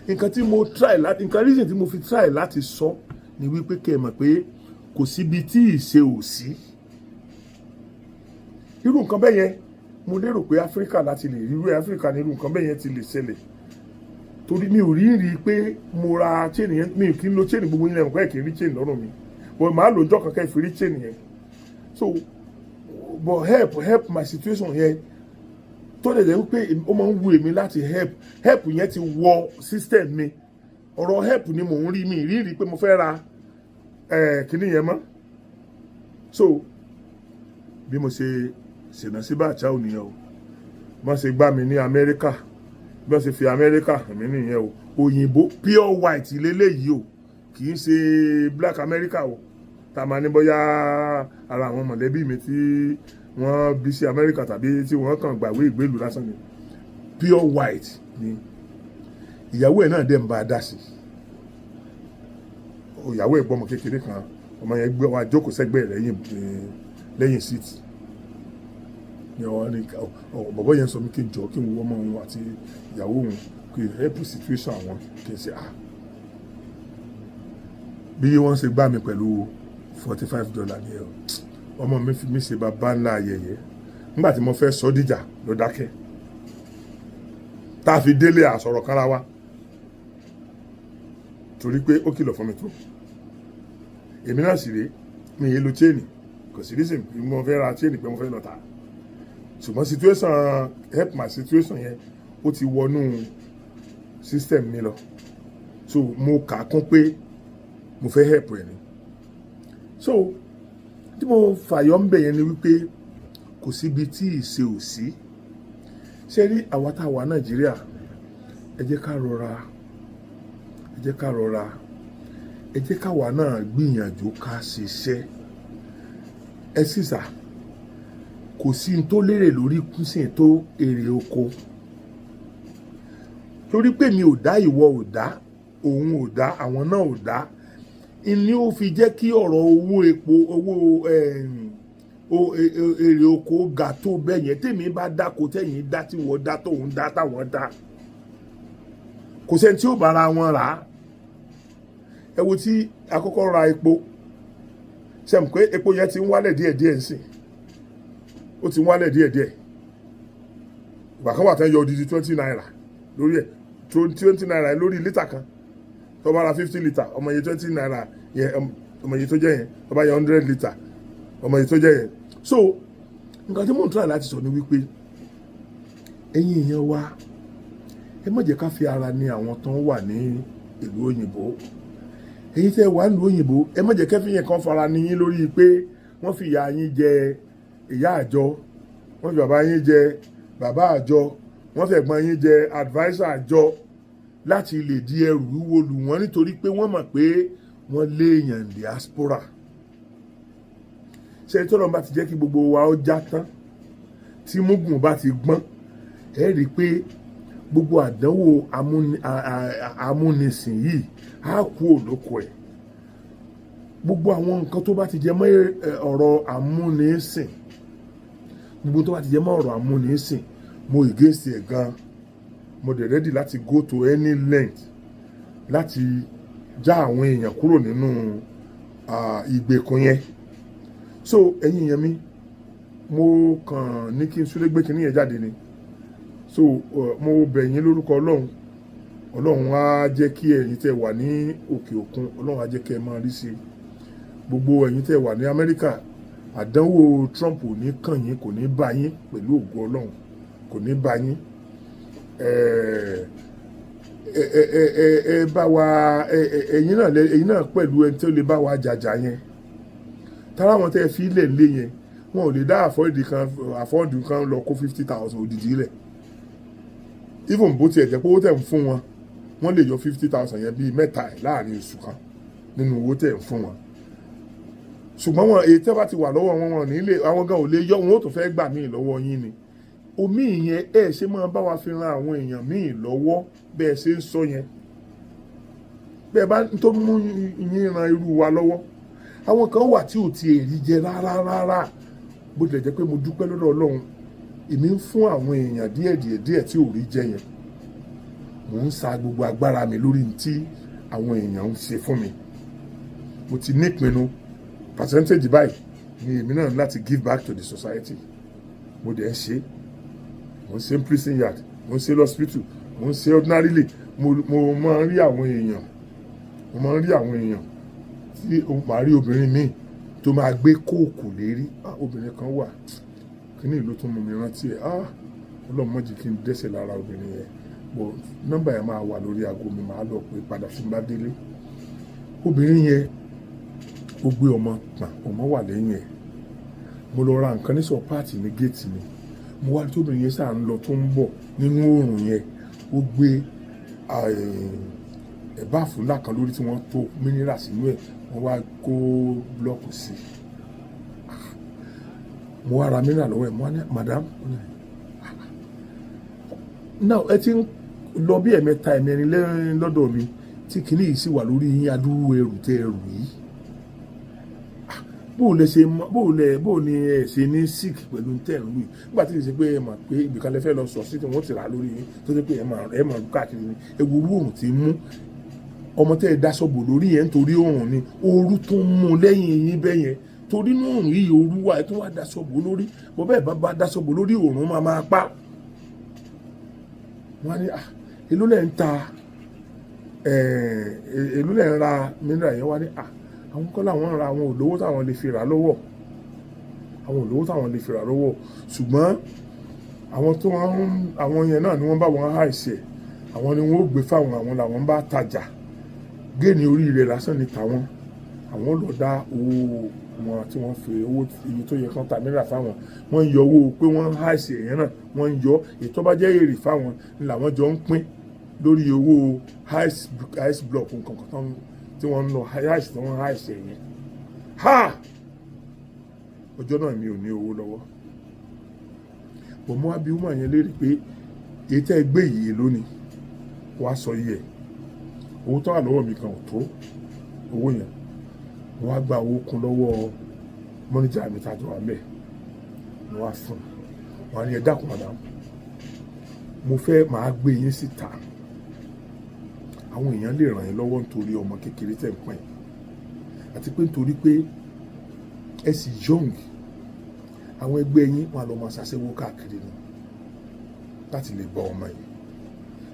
nǹkan reason tí mo fi try láti sọ ni wípé kẹ́ ẹ mọ̀ pé kò síbi tí ìṣe ò sí irú nǹkan bẹ́ẹ̀ yẹn mo lérò pé Áfíríkà láti lè rí irú Áfíríkà ní irú nǹkan bẹ́ẹ̀ yẹn ti lè ṣẹlẹ̀ torí mi ò rí pé mo ra chain yẹn mi kì í lo chain gbogbo yín lẹ́nu kọ́ ẹ̀ kì í rí chain lọ́rùn mi but màá lò ọjọ́ kankan ìfi rí chain yẹn so but help my situation yẹn tó lè jẹ́ wípé ó máa ń wù èmi láti help yẹn ti wọ system mi ọ̀rọ̀ help ni mò ń rí mi rí pé mo fẹ́ ra kíní yẹn mọ́ so bí mo ṣe ṣènà sí bàtà ò nìyẹn o wọ́n ṣe gbá mi ní Amẹ́ríkà bí wọ́n ṣe fi Amẹ́ríkà hàn mí nìyẹn o òyìnbó pure white lélẹ́yìí o kì í ṣe black America o tá a máa ní bóyá ara àwọn mọ̀lẹ́bí mi tí wọ́n bí sí Amẹ́ríkà tàbí tí wọ́n kàn gbàwé ìgbélú lásán ni pure white ni ìyàwó ẹ̀ náà dẹ̀ ń bá a dá sí ìyàwó ẹ̀ gbọ́mọ kékeré kan ọmọ yẹn gbé wa jókòó sẹ́gbẹ́ lẹ́yìn síìtì ni bọ̀bọ̀ yẹn sọ mí kí n jọ kí n wo ọmọ òun àti ìyàwó òun kí n help situation àwọn kí n ṣe bí wọ́n ṣe gbá mi pẹ̀lú $45 ni ẹ̀ ọmọ mi fi mí ṣe bàbá ńlá ayẹyẹ nígbà tí mo fẹ́ sọ dìjà ló dákẹ́ tá a fi délé àsọ̀rọ̀ kára wa torí pé ó kìlọ̀ fún mi tó èmi náà sì rèé mi yé lo chain kò sí reason pé mo fẹ́ ra chain pé mo fẹ́ lọ tà ṣùgbọ́n situation help my situation yẹn ó ti wọnú system mi lọ so mo kà á kún pé mo fẹ́ help ẹ̀ ni so tí mo fàyọ ń bẹ̀ yẹn ni wípé kò síbi tí ìṣe ò sí ṣe rí àwa tá a wà Nàìjíríà ẹ jẹ́ ká rọra ẹ jẹ́ káwa náà gbìyànjú ká ṣiṣẹ́ ẹ sísà kò sí n tó lérè lórí kúsìn tó èrè oko torí pé mi ò dá ìwọ ò dá òun ò dá àwọn náà ò dá ni ó fi jẹ́ kí ọ̀rọ̀ owó epo èrè oko ga tó bẹ́ẹ̀ yẹn tèmi bá dáko tẹ̀yìn dá tí wọ́n dá tóun dá táwọn dá kò sẹ́ni tí ó bára wọn rà á ẹ wo tí àkọ́kọ́ ra epo sẹ́mu pé epo yẹn ti ń wálẹ̀ díẹ̀díẹ̀ ń sìn ó ti ń wálẹ̀ díẹ̀díẹ̀ ìgbà kan wà tán yọ odidi $20 lórí ẹ̀ $20 lórí lítà kan tó bá ra 50 litre ọmọ iye $20 yẹn ọmọ iye tó jẹ́ yẹn tó bá yẹ 100 litre ọmọ iye tó jẹ́ yẹn so nǹkan tí mò ń try láti sọ ni wípé ẹ̀yin èèyàn wa ẹ má jẹ́ ká fi ara ní àwọn tó ń wà ní ìlú òyìnbó ẹ̀yin tẹ́ wà nílùú òyìnbó ẹ má jẹ́ kẹ́fì yẹn kan fara ní yín lórí pé wọ́n fi ìyá yín jẹ ìyá àjọ wọ́n fi bàbá yín jẹ bàbá àjọ wọ́n fi ẹ̀gbọ́n yín jẹ adviser àjọ láti lè di ẹrù wíwo lù wọ́n nítorí pé wọ́n mọ̀ pé wọ́n léèyàn diaspora. Ṣé tọ́lọ́run bá ti jẹ́ kí gbogbo wa ó já tán tí múgùn bá ti gbọ́n ẹ rí i pé gbogbo àdánwò amúnisìn yìí á kú òlóko ẹ̀. Gbogbo àwọn nǹkan tó bá ti jẹ mọ́ ọ̀rọ̀ amúnisìn gbogbo tó bá ti jẹ mọ́ ọ̀rọ̀ amúnisìn mo against ẹ̀ gan. Mo dẹ̀ ready láti go to any length láti já àwọn èèyàn kúrò nínú ìgbèkùn yẹn. So ẹ̀yin yẹn mi mo kàn ní kí n súlé gbé kinní yẹn jáde ni. So mo bẹ̀ yín lórúkọ Ọlọ́run á jẹ́ kí ẹ̀yin tẹ́ wà ní òkè òkun Ọlọ́run á jẹ́ kí ẹ máa rí sí i. Gbogbo ẹ̀yin tẹ́ wà ní Amẹ́ríkà àdánwò Trump ò ní kàn yín, kò ní bá yín pẹ̀lú ògo Ọlọ́run, kò ní bá yín. Ẹ bá wa ẹ̀yin náà pẹ̀lú ẹni tó lè bá wa jàjà yẹn. Tára wọn tẹ́ fi ilẹ̀ lé yẹn wọn ò lè dá àfọ́ọ̀dù kan lọ kó 50,000 òdìdí rẹ̀. Even bó tiẹ̀ jẹ́ pé owó tẹ̀ ń fún wọn wọ́n lè yọ 50,000 yẹn bíi mẹ́ta láàrin oṣù kan nínú owó tẹ̀ ń fún wọn. Ṣùgbọ́n wọn èyí tẹ́ bá ti wà lọ́wọ́ wọn nílé àwọn gan ò lè yọ wọn ó tún fẹ́ gbà míì lọ́wọ́ yín ni. Omi yẹn ẹ ṣe máa bá wa fi ran àwọn èèyàn míì lọ́wọ́ bẹ́ẹ̀ ṣe ń sọ yẹn. Bẹ́ẹ̀ bá tó mú yín ran irú wa lọ́wọ́. Àwọn kan wà tí ò ti èrí jẹ rárá bó tilẹ̀ jẹ́ pé mo dúpẹ́ lọ́dọ̀ Ọlọ́run èmi ń fún àwọn èèyàn díẹ̀ tí ò rí jẹ yẹn. Mò ń sa gbogbo agbára mi lórí tí àwọn èèyàn ń ṣe fún mi. Mo ti nípinnu percentage báyìí ni èmi náà láti give back to the society. Mo dẹ̀ ń ṣe mo ń ṣe prison yard mo ń ṣe hospital mo ń ṣe ordinarily mo máa ń rí àwọn èèyàn tí màá rí obìnrin míì tó máa gbé kóòkù lérí. Obìnrin kan wà kíní ìlú tó mú mi rántí ẹ̀. Ọlọ́run má jẹ́ kí n dẹ́ṣẹ̀ lára obìnrin yẹn. Bọ̀ nọ́mbà yẹn máa wà lórí aago mi máa lọ pé padà fún bá délé. Obìnrin yẹn ó gbé ọmọ wà lẹ́yìn ẹ̀. Mo lọ ra nǹkan ní sọpáàtì ní géètì mi. Mo wá tí obìnrin yẹn sáà ń lọ tó ń bọ̀ nínú oòrùn yẹn. Ó gbé báàfù ńlá kan lórí tí wọ́n tó mínírà sínú ẹ̀. Wọ́n wá kó blọ́ọ̀kù sí. Mo wá ra mínírà lọ́wọ́ ẹ̀. Mo wá ní madam now ẹ ti ń lọ bí ẹ̀mẹ́ta ẹ̀mẹ́rin lọ́dọ̀ mi tí kinní yìí sì wà lórí yín adúrú ẹrù tẹ ẹrù yìí. Bó ni ẹ ṣe ní sick pẹ̀lú tẹ̀rù yìí nígbà tí kì í ṣe pé ẹ mọ̀ pé ibìkan lẹ fẹ́ lọ sọ sí tí wọ́n ti rà lórí yín tó ṣe pé ẹ máa rú káàkiri ni. Ewu oòrùn ti mú ọmọ tẹ́ ẹ dáṣọ́bò lórí yẹn nítorí oòrùn ni ooru tó ń mú lẹ́yìn yín bẹ́ẹ̀ yẹn torí inú oòrùn yìí ooru wà ẹ tó wá dáṣọ́bò lórí bọ́ bẹ́ẹ̀ bá dáṣọ́bò lórí oòrùn máa pa. Wọ́n á ní èló lẹ́ ń ta èló lẹ́ ń ra mìíràn yẹn. Wá ní àwọn kọ́ làwọn ń ra àwọn olówó táwọn lè fi rà lọ́wọ́ ṣùgbọ́n àwọn yẹn náà ni wọ́n bá wọn àìsẹ̀ àwọn ni wọ́n ó gbé fáwọn àwọn làwọn bá tajà géènì orí rẹ̀ lásán ni tàwọn àwọn lọ dá owó wọn tí wọ́n fi owó iye tó yẹ kán ta mìíràn fáwọn wọ́n ń yọ owó pé wọ́n àìsẹ̀ yẹn náà wọ́n ń yọ ètò bá jẹ́ èrè fáwọn ni làwọn jọ ń pín lórí owó ice block nǹkan kan tí wọ́n ń lọ ice tí wọ́n àìsẹ̀ yẹn. Ọjọ́ náà mi ò ní owó lọ́wọ́. Bọ̀ mo wá bí woman yẹn léèrè pé èyí tẹ́ ẹ gbé yìí lónìí wàá sọ iye owó tó wà lọ́wọ́ mi kan ò tó owó yẹn. Mo wá gba owó kún lọ́wọ́ mọ́níjà mi tàjọ wà mẹ́. Mo wá fún un. Wọ́n á ní ẹ dákun madam mo fẹ́ máa gbé yín síta àwọn èèyàn lè ràn yín lọ́wọ́ nítorí ọmọ kékeré tẹ̀ ń pín àti pé nítorí pé ẹ sì young àwọn ẹgbẹ́ yín wọn lọ máa ṣàṣẹ́wó káàkiri ni láti lè bọ́ ọmọ yìí.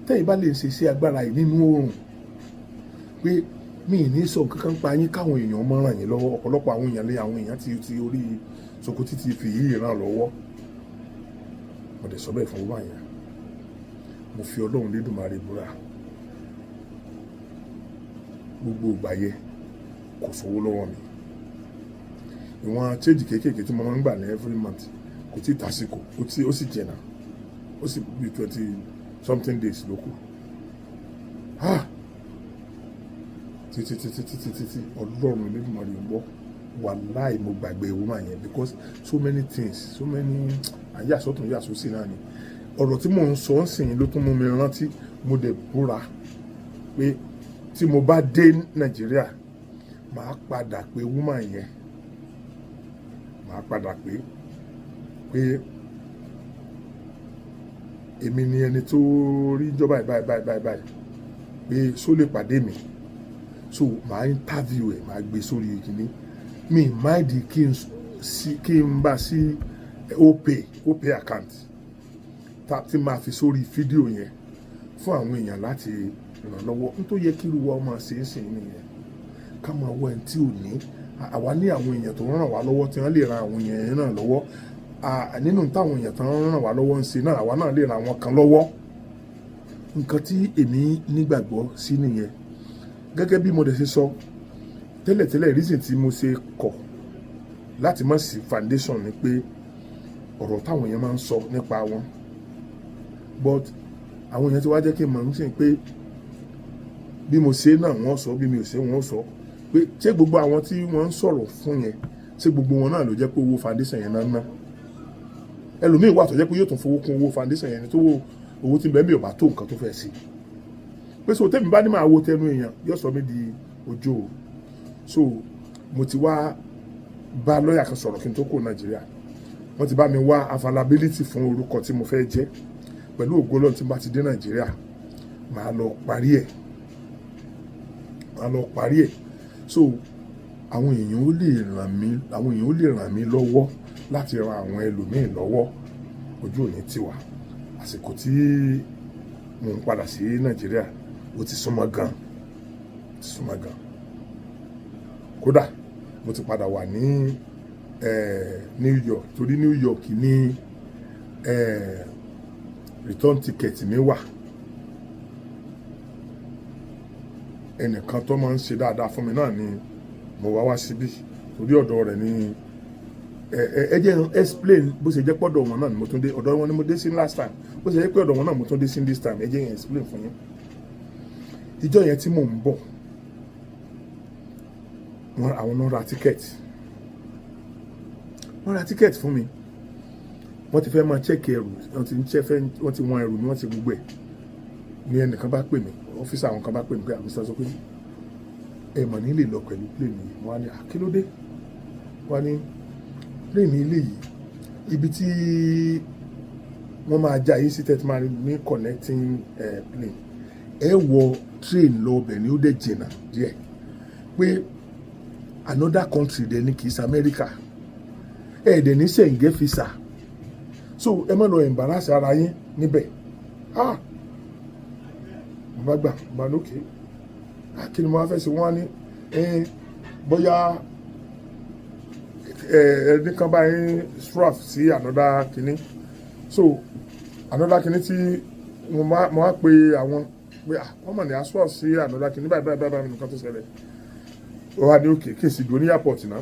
Tẹ́yìn bá lè ṣe agbára yìí nínú oòrùn pé mi ì ní sọ kankan pa yín káwọn èèyàn máa ràn yín lọ́wọ́. Ọ̀pọ̀lọpọ̀ àwọn èèyàn ti orí Sokoti ti fi yìí ràn lọ́wọ́. Mo dẹ̀ sọ bẹ́ẹ̀ fún wọn yẹn. Mo fi Ọlọ́run lédùmarè búra gbogbo ìgbà yẹn kò sówó lọ́wọ́ mi. Ìwọ̀n change kéékèèké tí mo máa ń gbà ní every month kò tí ì tásìkò ó sì jẹ̀nà ó sì bí 20 something days ló kù. títí ọlọ́run Olódùmarè ń gbọ́ wàláì mo gbàgbé woman yẹn because so many things so many àyàsọ́tún yàsọ́sí náà ni ọ̀rọ̀ tí mò ń sọ ń sìn ló tún mú mi rántí mo dẹ̀ búra pé tí mo bá dé Nàìjíríà màá padà pé woman yẹn màá padà pé èmi ni ẹni tó rí ìjọba báyìí pé só lè pàdé mi so màá interview ẹ̀ màá gbé sórí ìkíní mi máìdì kí n bá sí opay account tí máa fi sórí fídíò yẹn fún àwọn èèyàn láti ràn lọ́wọ́ nítorí yẹ kí irú wa máa ṣe é sìn nìyẹn ká máa wọ ẹni tí ò ní àwa ní àwọn èèyàn tó ràn wá lọ́wọ́ tí wọ́n lè ran àwọn èèyàn náà lọ́wọ́ nínú táwọn èèyàn tó ràn wá lọ́wọ́ ń ṣe náà àwa náà lè ran àwọn kan lọ́wọ́ nǹkan tí èmi nígbàgbọ́ sí nìyẹn gẹ́gẹ́ bí mo dẹ̀ ṣe sọ tẹ́lẹ̀tẹ́lẹ̀ reason tí mo ṣe kọ̀ láti má sí foundation ni pé ọ̀rọ̀ táwọn èèyàn máa ń sọ nípa wọn but àwọn èèyàn ti wá jẹ́ kí n mọ̀ ń sìn pé bí mo ṣe náà wọ́n sọ bí mi ò ṣe wọ́n sọ pé ṣé gbogbo àwọn tí wọ́n ń sọ̀rọ̀ fún yẹn ṣé gbogbo wọn náà ló jẹ́ pé owó foundation yẹn náà ná ẹlòmíì wà tó jẹ́ pé yóò tún fowó kún owó foundation yẹn ni tó owó tí bẹ́ẹ̀ mi ò bá tó nǹkan tó fẹ́ sí pé so tẹ́mi bá ní máa wo tẹnu èèyàn yóò sọ mí di ojú o so mo ti wá bá lọ́ọ̀yà kan sọ̀rọ̀ kí n tó kó Nàìjíríà wọ́n ti bá mi wá availability fún orúkọ tí mo fẹ́ jẹ́ pẹ̀lú ògo Ọlọ́run tí n bá ti dé Nàìjíríà màá lọ parí ẹ̀ so àwọn èèyàn ó lè ràn mí lọ́wọ́ láti ran àwọn ẹlòmíín lọ́wọ́ ojú òní tiwa àsìkò tí mo ń padà sí Nàìjíríà ó ti súnmọ́ gan kódà mo ti padà wà ní New York torí New York ní return ticket mi wà ẹnìkan tó máa ń ṣe dáadáa fún mi náà ni mo wá síbí torí ọ̀dọ̀ rẹ̀ ni ẹ jẹ́ explain bó ṣe jẹ́ pọ́dọ̀ wọn náà ni mo tún dé ọ̀dọ̀ wọn ni mo dé sí last time bó ṣe jẹ́ pé ọ̀dọ̀ wọn náà mo tún dé sí this time ẹ jẹ́ explain fún yín ìjọ yẹn tí mò ń bọ̀ àwọn náà ra ticket fún mi wọ́n ti fẹ́ máa check ẹrù wọ́n ti wọn ẹrù mi wọ́n ti gbogbo ẹ̀ ní ẹnìkan bá pè mí ọ́fíìsì àwọn kan bá pè mí pé àmì sọ pé ẹ mọ̀ ní lè lọ pẹ̀lú plane yìí wọ́n á ní àkílódé wọ́n á ní plane ilé yìí ibi tí wọ́n máa já yìí sí tẹ́tí máa ní connecting plane ẹ wọ train lọ ọbẹ̀ ni ó dẹ̀ jìnnà díẹ̀ pé another country dẹ̀ ní kìí ṣe America ẹ dẹ̀ ní Schengen visa so ẹ má lọ embarrass ara yín níbẹ̀ mo bá gbà mo bá lókè kí ni mo wá fẹ́ ṣe wọ́n á ní bóyá ẹni kan bá yín strap sí another kìíní so another kìíní tí mo wá pe àwọn pé wọ́n mọ̀ ní aswap sí another kìíní báyìí nǹkan tó ṣẹlẹ̀ ó wá ní òkè kí n sì dúró ní airport náà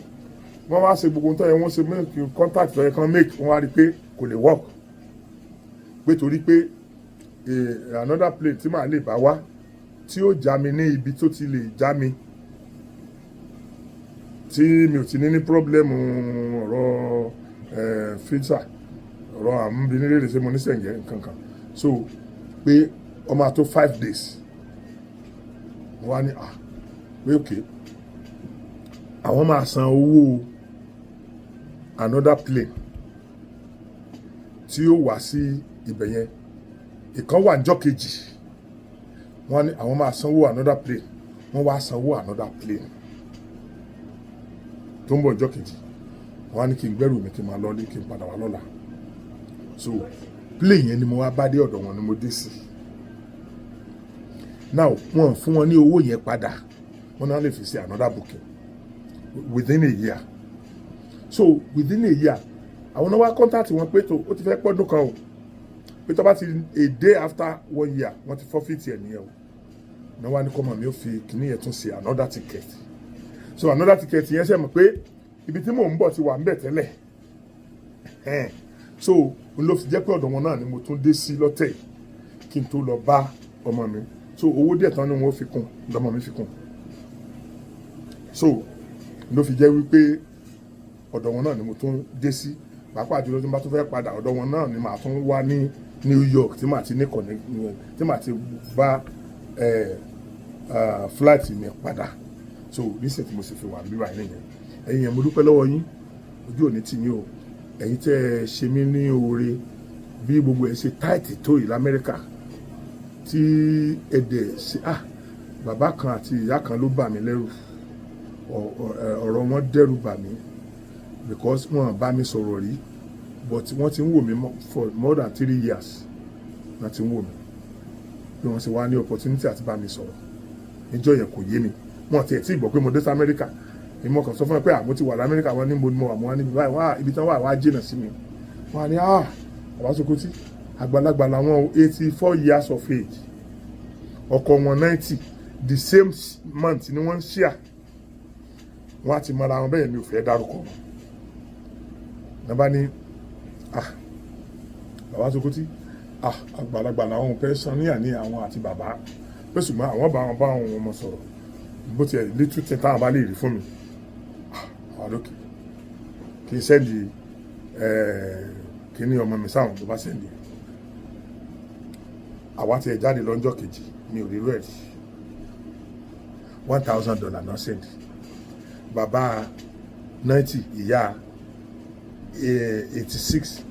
wọ́n wá ṣe gbogbo nǹkan yẹn wọ́n ṣe make contact lọ́yẹ̀ kan make wọ́n wá rí i pé kò lè work pé torí pé another plane tí màá lè bá wá tí ó já mi ní ibi tó ti lè já mi tí mi ò ti ní problem ọ̀rọ̀ filter ọ̀rọ̀ àmúbinirèrè ṣe mo ní Schengen kankan so pé ó máa tó 5 days wọ́n wá ní pé okay àwọn máa san owó another plane tí ó wá sí ibẹ̀ yẹn ìkan wà níjọ́ kejì wọ́n ní àwọn máa sanwó another plane wọ́n wá sanwó another plane tó ń bọ̀ níjọ́ kejì wọ́n á ní kí n gbẹ́rù mi kí n máa lọ kí n padà wá lọ́la so plane yẹn ni mo wá bá dé ọ̀dọ̀ wọn ni mo dé sí now wọ́n fún wọn ní owó yẹn padà wọ́n náà lè fi ṣe another booking within a year so within a year àwọn náà wá contact wọn pé tó ó ti fẹ́ pọ́dún kan o pé tó bá ti a day after 1 year wọ́n ti forfeit ẹ̀ nìyẹn o náà wá ní kọ́mọ mi ó fi kíní yẹn tún ṣe another ticket so another ticket yẹn ṣe mọ̀ pé ibi tí mò ń bọ̀ ti wà ń bẹ̀ tẹ́lẹ̀ so n ló fi jẹ́ pé ọ̀dọ̀ wọn náà ni mo tún dé sí lọ́tẹ̀ kí n tó lọ bá ọmọ mi so owó díẹ̀ tán ni wọ́n fi kún lọ́mọ mi fi kún so ló fi jẹ́ wípé ọ̀dọ̀ wọn náà ni mo tún dé sí pàápàá jùlọ tí mo bá tún fẹ́ padà ọ̀dọ̀ wọn náà ni màá tún wá ní New York tí màá ti ní tí màá ti bá flight mi padà so nísìnyí tí mo sì fi wà níbí báyìí nìyẹn ẹ̀yin yẹn mo dúpẹ́ lọ́wọ́ yín ojú òní tì yín o ẹ̀yin tẹ́ ẹ ṣe mí ní oore bí gbogbo ẹ̀ ṣe táìtì tó yìí l'Amẹ́ríkà tí ẹ̀dẹ̀ ṣe bàbá kan àti ìyá kan ló bà mí lẹ́rù ọ̀rọ̀ wọn dẹ́rù bà mí because wọn bá mi sọ̀rọ̀ rí but wọ́n ti ń wò mí for more than 3 years wọ́n ti ń wò mí bí wọ́n ṣe wá ní opportunity àti bá mi sọ̀rọ̀ níjọ́ yẹn kò yé mi wọ́n ti ẹ̀ tí gbọ́ pé mo dé sí Amẹ́ríkà ìmọ̀ kan sọ fún mi pé àmọ́ ti wà l'Amẹ́ríkà wọn ní mo wà mọ́ níbi báyìí wọ́n ibi tán wà wá jìnnà sí mi wọ́n á ní Bàbá Sokoti àgbàlagbà làwọn 84 years of age ọkọ wọn 90 the same month ni wọ́n ń ṣíà wọ́n á ti mọra wọn bẹ́ẹ̀ mi ò fẹ́ dárúkọ wọn nàbá ní Bàbá Sokoti àgbàlagbà làwọn fẹ́ sanníyà ní àwọn àti bàbá pé ṣùgbọ́n àwọn bá wọn ọmọ sọ̀rọ̀ bó tiẹ̀ létú tí táwọn bá lè rí fún mi àwọn lókè kì í sẹ́ndì kí ní ọmọ mi sáwọn tó bá sẹ́ndì àwa tiẹ̀ jáde lọ́jọ́ kejì mi ò rí rẹ̀ $1,000 náà sẹ́ndì bàbá 90 ìyá 86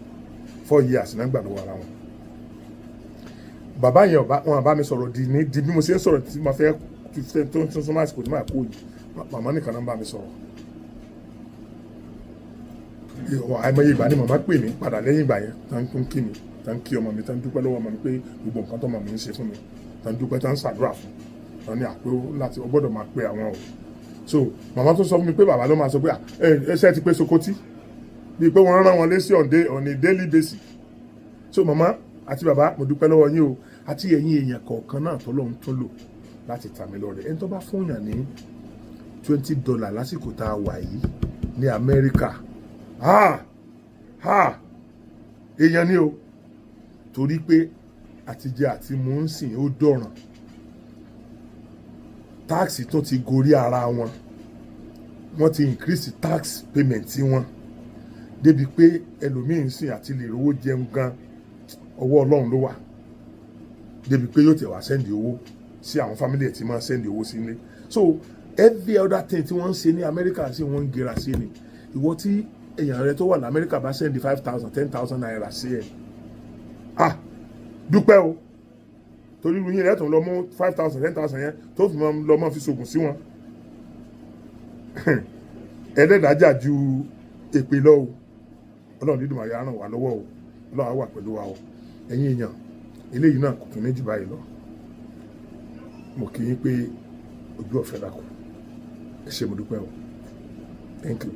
4 years náà gbà lọ́wọ́ ara wọn bàbá yẹn wọn bá mi sọ̀rọ̀ di bí mo ṣe ń sọ̀rọ̀ tí mo fẹ́ tó ń tún súnmọ́ àsìkò tí máa kó yìí màmá nìkan náà bá mi sọ̀rọ̀ àìmọye ìgbà ni màmá pè mí padà lẹ́yìn ìgbà yẹn tán ń kí mi tán ń kí ọmọ mi tán ń dúpẹ́ lọ́wọ́ ọmọ mi pé gbogbo nǹkan tó ọmọ mi ń ṣe fún mi tán ń dúpẹ́ tán ń ṣàdúrà fún tán ní àpé láti ó gbọ́dọ̀ máa pe àwọn o so màmá tó sọ fún mi pé bàbá ló máa sọ pé ẹṣẹ́ ti pé Sokoti bíi pé wọ́n rán wọn lé sí on a daily basis so màmá àti bàbá mo dúpẹ́ lọ́wọ́ yín o àti ẹ̀yin èèyàn kọ̀ọ̀kan náà tọ́lọ́run tún lò láti tà mí lọ́rẹ ẹni tó bá fún yàn ní $20 lásìkò tá a wà yìí ní Amẹ́ríkà èèyàn ni o torí pé àtijẹ àti mò ń sìn ó dọ̀ràn táàsì tó ti gorí ara wọn wọ́n ti increase tax payment wọn débi pé ẹlòmíín sìn àti lè rówó jẹun gan ọwọ́ Ọlọ́run ló wà débi pé yóò tẹ̀ wá sẹ́ndì owó sí àwọn family ẹ̀ tí máa sẹ́ndì owó sí ilé so every other thing tí wọ́n ń ṣe ní Amẹ́ríkà sí wọ́n ń gera sí ni ìwọ tí èèyàn rẹ tó wà ní Amẹ́ríkà bá sẹ́ndì 5,000 10,000 naira sí ẹ̀ dúpẹ́ o torí irú yín rẹ̀ tó ń lọ mú 5,000 10,000 yẹn tó fi lọ mọ́ fi ṣògùn sí wọn ẹlẹ́dàájà ju èpè lọ o Ọlọ́run dídùn àyà ràn wá lọ́wọ́ o Ọlọ́run á wà pẹ̀lú wa o ẹ̀yin èèyàn eléyìí náà kò tún ní jù báyìí lọ mo kì í pé ojú ọ̀fẹ́ la kù ẹ ṣé mo dúpẹ́ o thank you.